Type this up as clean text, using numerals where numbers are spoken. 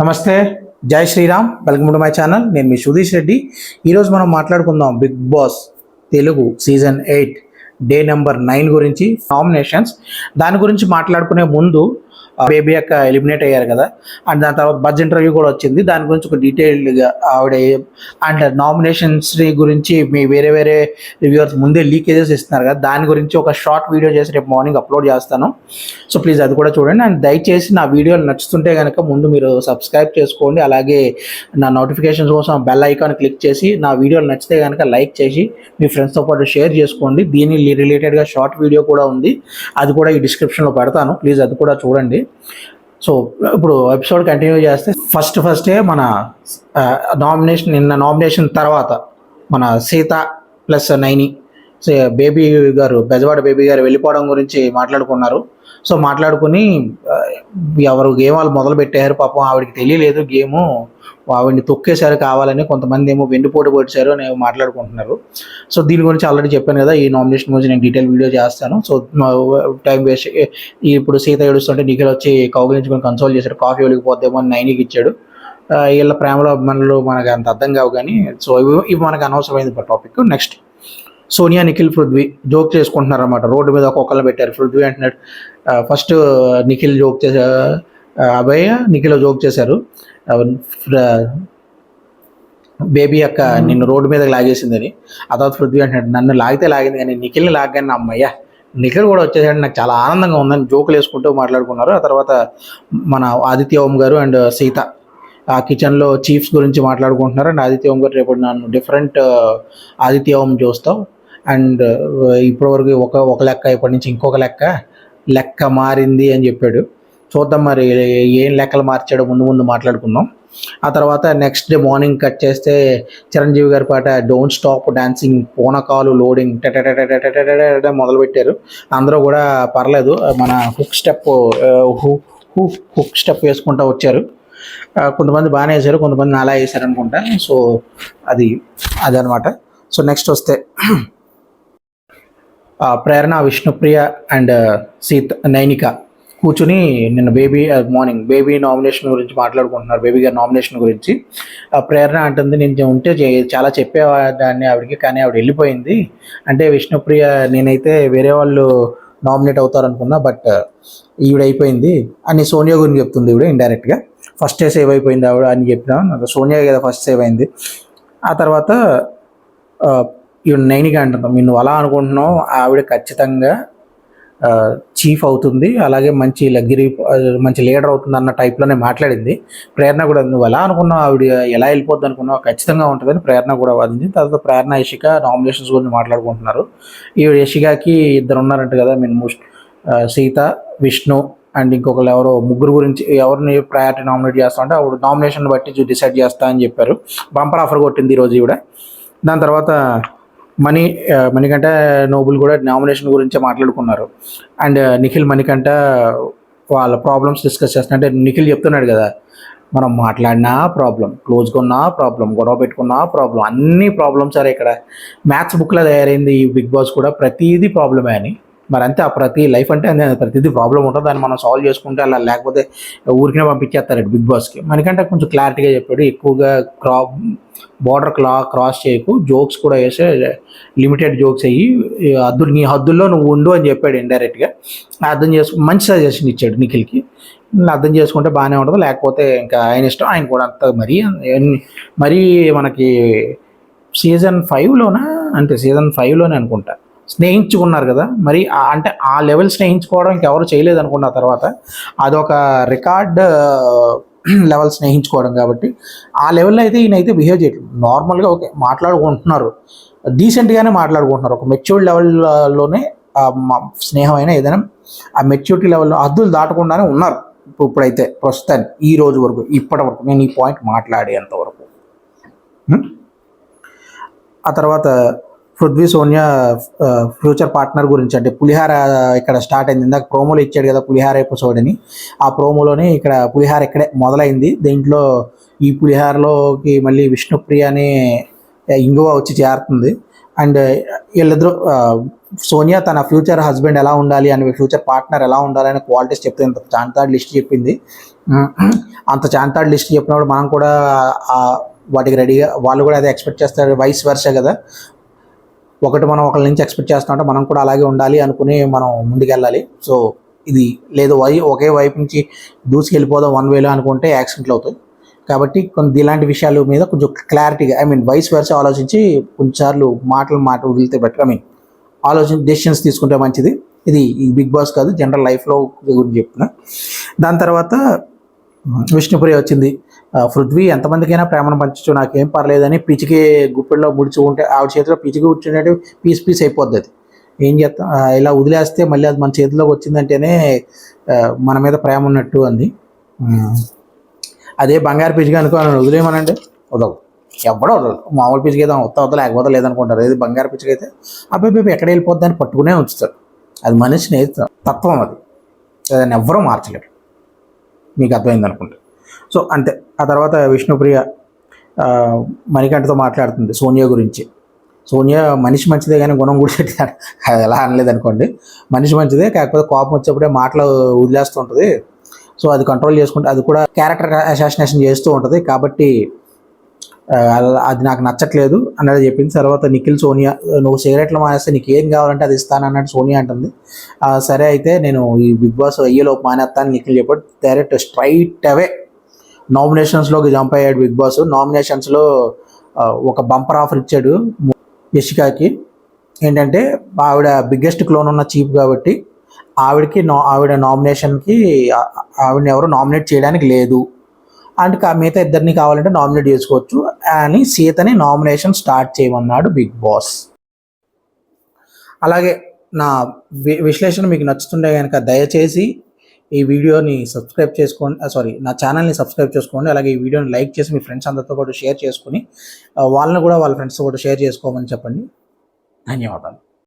నమస్తే, జై Sriram. Welcome to my channel. నేను మీ సుధీష్ రెడ్డి. ఈరోజు మనం మాట్లాడుకుందాం big boss Telugu season 8 day number 9 గురించి, నామినేషన్స్. దాని గురించి మాట్లాడుకునే ముందు బేబీ అక్క ఎలిమినేట్ అయ్యారు కదా, అండ్ దాని తర్వాత బజ్ ఇంటర్వ్యూ కూడా వచ్చింది. దాని గురించి ఒక డీటెయిల్డ్గా ఆవిడ అండ్ నామినేషన్స్ గురించి మీ వేరే వేరే రివ్యూవర్స్ ముందే లీకేజెస్ ఇస్తున్నారు కదా, దాని గురించి ఒక షార్ట్ వీడియో చేసి రేపు మార్నింగ్ అప్లోడ్ చేస్తాను. సో ప్లీజ్ అది కూడా చూడండి. అండ్ దయచేసి నా వీడియోలు నచ్చుతుంటే కనుక ముందు మీరు సబ్స్క్రైబ్ చేసుకోండి. అలాగే నా నోటిఫికేషన్స్ కోసం బెల్ ఐకాన్ క్లిక్ చేసి, నా వీడియోలు నచ్చితే కనుక లైక్ చేసి మీ ఫ్రెండ్స్తో పాటు షేర్ చేసుకోండి. దీని రిలేటెడ్గా షార్ట్ వీడియో కూడా ఉంది, అది కూడా ఈ డిస్క్రిప్షన్లో పెడతాను. ప్లీజ్ అది కూడా చూడండి. సో ఇప్పుడు ఎపిసోడ్ కంటిన్యూ చేస్తే ఫస్టే మన నిన్న నామినేషన్ తర్వాత మన సీత ప్లస్ నైని బేబీ గారు, బెజవాడ బేబీ గారు వెళ్ళిపోవడం గురించి మాట్లాడుకున్నారు. సో మాట్లాడుకుని ఎవరు గేమ్ వాళ్ళు మొదలు పెట్టారు. పాపం ఆవిడకి తెలియలేదు గేము, ఆవిడని తొక్కేశారు కావాలని, కొంతమంది ఏమో వెండిపోటు పొడిచారు అని మాట్లాడుకుంటున్నారు. సో దీని గురించి ఆల్రెడీ చెప్పాను కదా, ఈ నామినేషన్ గురించి నేను డీటెయిల్ వీడియో చేస్తాను. So time waste. ఇప్పుడు సీత ఏడుస్తుంటే నిఖిల్ వచ్చి కౌగిలించుకొని కన్సోల్ చేశాడు. కాఫీ ఒలిగిపోద్దేమో అని నైనికి ఇచ్చాడు. వీళ్ళ ప్రేమలో అభిమానులు మనకు అంత అర్థం కావు కానీ, సో ఇవి మనకు అనవసరమైంది topic. Next Sonia, Nikhil, Prithvi joke చేసుకుంటున్నారు అన్నమాట. రోడ్డు మీద ఒక్కొక్కరు పెట్టారు. పృథ్వీ అంటున్నాడు, ఫస్ట్ నిఖిల్ జోక్ చేశారు, అభయ నిఖిల్ జోక్ చేశారు, బేబీ అక్క నిన్ను రోడ్డు మీద లాగేసిందని. ఆ తర్వాత పృథ్వీ అంటున్నాడు, నన్ను లాగితే లాగింది కానీ నిఖిల్ని లాగాను అమ్మయ్య, నిఖిల్ కూడా వచ్చేసాడు, నాకు చాలా ఆనందంగా ఉందని జోకులు వేసుకుంటూ మాట్లాడుకున్నారు. ఆ తర్వాత మన ఆదిత్య ఓం గారు అండ్ సీత ఆ కిచెన్లో చీఫ్స్ గురించి మాట్లాడుకుంటున్నారు. అండ్ ఆదిత్య ఓం గారు, రేపు నన్ను డిఫరెంట్ ఆదిత్య ఓం చూస్తావు, అండ్ ఇప్పటివరకు ఒక లెక్క, ఇప్పటి నుంచి ఇంకొక లెక్క మారింది అని చెప్పాడు. చూద్దాం మరి ఏం లెక్కలు మార్చాడో ముందు మాట్లాడుకుందాం. ఆ తర్వాత నెక్స్ట్ డే మార్నింగ్ కట్ చేస్తే చిరంజీవి గారి పాట డోంట్ స్టాప్ డాన్సింగ్, పూనకాలు లోడింగ్ మొదలుపెట్టారు. అందరూ కూడా పర్లేదు, మన హుక్ స్టెప్ వేసుకుంటూ వచ్చారు. కొంతమంది బాగానే వేశారు, కొంతమంది నాలా వేశారు అనుకుంటా. సో అదనమాట. సో నెక్స్ట్ వస్తే ప్రేరణ, విష్ణుప్రియ అండ్ నైనిక కూర్చుని నిన్న మార్నింగ్ బేబీ నామినేషన్ గురించి మాట్లాడుకుంటున్నారు. బేబీ గారి నామినేషన్ గురించి ప్రేరణ అంటుంది, నేను ఉంటే చాలా చెప్పేదాన్ని ఆవిడకి, కానీ ఆవిడ వెళ్ళిపోయింది. అంటే విష్ణుప్రియ, నేనైతే వేరే వాళ్ళు నామినేట్ అవుతారు అనుకున్నా, బట్ ఈవిడ అయిపోయింది అని సోనియా గురించి చెప్తుంది. ఈవిడ ఇండైరెక్ట్గా ఫస్ట్ సేవ్ అయిపోయింది ఆవిడ అని చెప్పినా, సోనియా కదా ఫస్ట్ సేవ్ అయింది. ఆ తర్వాత ఈవిడ నైనిగా అంటున్నాం, నువ్వు అలా అనుకుంటున్నావు, ఆవిడ ఖచ్చితంగా చీఫ్ అవుతుంది, అలాగే మంచి లీడర్ అవుతుంది అన్న టైప్లోనే మాట్లాడింది. ప్రేరణ కూడా, నువ్వు ఎలా అనుకున్నావు, ఆవిడ ఎలా వెళ్ళిపోద్ది అనుకున్నావు, ఖచ్చితంగా ఉంటుందని ప్రేరణ కూడా వాదించింది. తర్వాత ప్రేరణ, యశిక నామినేషన్స్ గురించి మాట్లాడుకుంటున్నారు. ఈవిడ యశికకి ఇద్దరు ఉన్నారంట కదా, సీత, విష్ణు అండ్ ఇంకొకరు ఎవరో ముగ్గురు గురించి ఎవరిని ప్రయారిటీ నామినేట్ చేస్తా అంటే ఆవిడ నామినేషన్ బట్టి డిసైడ్ చేస్తా అని చెప్పారు. బంపర్ ఆఫర్ కొట్టింది ఈరోజు ఈవిడ. దాని తర్వాత మణికంఠ, నోబుల్ కూడా నామినేషన్ గురించి మాట్లాడుకున్నారు. అండ్ నిఖిల్, మణికంఠ వాళ్ళ ప్రాబ్లమ్స్ డిస్కస్ చేస్తున్నారు. అంటే నిఖిల్ చెప్తున్నాడు కదా, మనం మాట్లాడినా ప్రాబ్లం, క్లోజ్గా ఉన్నా ప్రాబ్లం, గొడవ పెట్టుకున్నా ప్రాబ్లం, అన్ని ప్రాబ్లమ్స్ సరే. ఇక్కడ మ్యాథ్స్ బుక్లో తయారైంది ఈ బిగ్ బాస్ కూడా, ప్రతిదీ ప్రాబ్లమే అని. మరి అంతే, ఆ ప్రతి లైఫ్ అంటే ప్రతిదీ ప్రాబ్లం ఉంటుంది, దాన్ని మనం సాల్వ్ చేసుకుంటే అలా, లేకపోతే ఊరికినే పంపించేస్తారు బిగ్ బాస్కి. మనకంటే కొంచెం క్లారిటీగా చెప్పాడు, ఎక్కువగా బార్డర్ క్రాస్ చేయకు, జోక్స్ కూడా వేసే లిమిటెడ్ జోక్స్ అయ్యి నీ హద్దుల్లో నువ్వు ఉండు అని చెప్పాడు ఇండైరెక్ట్గా. అర్థం మంచి సజెషన్ ఇచ్చాడు నిఖిల్కి. అర్థం చేసుకుంటే బాగానే ఉంటుంది, లేకపోతే ఇంకా ఆయన ఇష్టం. ఆయన కూడా అంత మరీ మనకి సీజన్ 5లోనే అనుకుంటా స్నేహించుకున్నారు కదా, మరి అంటే ఆ లెవెల్ స్నేహించుకోవడం ఇంకెవరు చేయలేదు అనుకున్న తర్వాత అదొక రికార్డ్ లెవెల్ స్నేహించుకోవడం కాబట్టి ఆ లెవెల్లో అయితే ఈయనైతే బిహేవ్ చేయట్లేదు. నార్మల్గా ఓకే మాట్లాడుకుంటున్నారు, డీసెంట్గానే మాట్లాడుకుంటున్నారు. ఒక మెచ్యూర్డ్ లెవెల్లోనే స్నేహం అయినా ఏదైనా ఆ మెచ్యూరిటీ లెవెల్లో హద్దులు దాటకుండానే ఉన్నారు ఇప్పుడైతే ప్రస్తుతానికి, ఈ రోజు వరకు, ఇప్పటి వరకు నేను ఈ పాయింట్ మాట్లాడేంతవరకు. ఆ తర్వాత పృథ్వీ, సోనియా ఫ్యూచర్ పార్ట్నర్ గురించి, అంటే పులిహార ఇక్కడ స్టార్ట్ అయింది. ఇందాక ప్రోమోలో ఇచ్చాడు కదా పులిహార ఎపిసోడ్ అని, ఆ ప్రోమోలోనే ఇక్కడ పులిహార ఇక్కడే మొదలైంది. దీంట్లో ఈ పులిహారలోకి మళ్ళీ విష్ణుప్రియ అని ఇంగువ వచ్చి చేరుతుంది. అండ్ వీళ్ళిద్దరూ సోనియా తన ఫ్యూచర్ హస్బెండ్ ఎలా ఉండాలి అని, ఫ్యూచర్ పార్ట్నర్ ఎలా ఉండాలి అని క్వాలిటీస్ చెప్తే అంతా లిస్ట్ చెప్పింది. అంత చాంతాడు లిస్ట్ చెప్పినప్పుడు మనం కూడా వాటికి రెడీగా, వాళ్ళు కూడా అదే ఎక్స్పెక్ట్ చేస్తారు, వైస్ వర్సే కదా. ఒకటి మనం ఒకరి నుంచి ఎక్స్పెక్ట్ చేస్తామంటే మనం కూడా అలాగే ఉండాలి అనుకుని మనం ముందుకెళ్ళాలి. సో ఇది లేదు ఒకే వైపు నుంచి దూసుకెళ్ళిపోదాం వన్ వేలో అనుకుంటే యాక్సిడెంట్లు అవుతాయి. కాబట్టి కొన్ని ఇలాంటి విషయాల మీద కొంచెం క్లారిటీగా, వైస్ వర్స ఆలోచించి కొన్నిసార్లు మాట వదిలితే బెటర్. డెసిషన్స్ తీసుకుంటే మంచిది. ఇది బిగ్ బాస్ కాదు, జనరల్ లైఫ్లో గురించి చెప్తున్నా. దాని తర్వాత విష్ణుప్రియ వచ్చింది. పృథ్వీ ఎంతమందికైనా ప్రేమను పంచచ్చు, నాకేం పర్లేదని పిచ్చికి గుప్పెల్లో ముడుచుకుంటే ఆవిడ చేతిలో పిచ్చికి కూర్చున్నట్టు పీస్ అయిపోద్ది. అది ఏం చేస్తాం, ఇలా వదిలేస్తే మళ్ళీ అది మన చేతిలోకి వచ్చిందంటేనే మన మీద ప్రేమ ఉన్నట్టు అంది. అదే బంగారు పిచ్చిగా అనుకోని వదిలేయమనండి, వదలవు. ఎవడో మామూలు పిచ్చిగా అయితే వద్ద లేకపోతే లేదనుకుంటారు. ఏది బంగారు పిచ్చిగా అయితే అబ్బాయి ఎక్కడ వెళ్ళిపోద్ది అని పట్టుకునే ఉంచుతారు. అది మనిషిని తత్వం, అది దాన్ని ఎవ్వరూ మార్చలేరు. మీకు అర్థమైంది అనుకుంటే. సో అంతే. ఆ తర్వాత విష్ణుప్రియ మణికంఠతో మాట్లాడుతుంది సోనియా గురించి. సోనియా మనిషి మంచిదే కానీ గుణం కూడా పెట్టారు, అది ఎలా అనలేదు అనుకోండి. మనిషి మంచిదే, కాకపోతే కోపం వచ్చేప్పుడే మాటలు వదిలేస్తూ ఉంటుంది. సో అది కంట్రోల్ చేసుకుంటే, అది కూడా క్యారెక్టర్ అసాసినేషన్ చేస్తూ ఉంటుంది. కాబట్టి అది నాకు నచ్చట్లేదు అన్నది చెప్పింది. తర్వాత నిఖిల్ సోనియా, నువ్వు సిగరెట్లు మానేస్తే నీకు ఏం కావాలంటే అది ఇస్తానన్నట్టు సోనియా అంటుంది. సరే అయితే నేను ఈ బిగ్ బాస్ అయ్యేలోపు మానేస్తాను నిఖిల్ చెప్పాడు. డైరెక్ట్ స్ట్రైట్ అవే నామినేషన్స్లోకి జంప్ అయ్యాడు బిగ్ బాస్. నామినేషన్స్లో ఒక బంపర్ ఆఫర్ ఇచ్చాడు యశికాకి. ఏంటంటే ఆవిడ బిగ్గెస్ట్ క్లోన్ ఉన్న చీఫ్ కాబట్టి ఆవిడ నామినేషన్కి ఆవిడని ఎవరు నామినేట్ చేయడానికి లేదు, అండ్ మిగతా ఇద్దరిని కావాలంటే నామినేట్ చేసుకోవచ్చు అని సీతని నామినేషన్ స్టార్ట్ చేయమన్నాడు బిగ్ బాస్. అలాగే నా విశ్లేషణ మీకు నచ్చుతుండే కనుక దయచేసి ఈ వీడియోని సబ్స్క్రైబ్ చేసుకోండి, నా ఛానల్ని సబ్స్క్రైబ్ చేసుకోండి. అలాగే ఈ వీడియోని లైక్ చేసి మీ ఫ్రెండ్స్ అందరితో కూడా షేర్ చేసుకుని వాళ్ళని కూడా వాళ్ళ ఫ్రెండ్స్తో కూడా షేర్ చేసుకోమని చెప్పండి. ధన్యవాదాలు.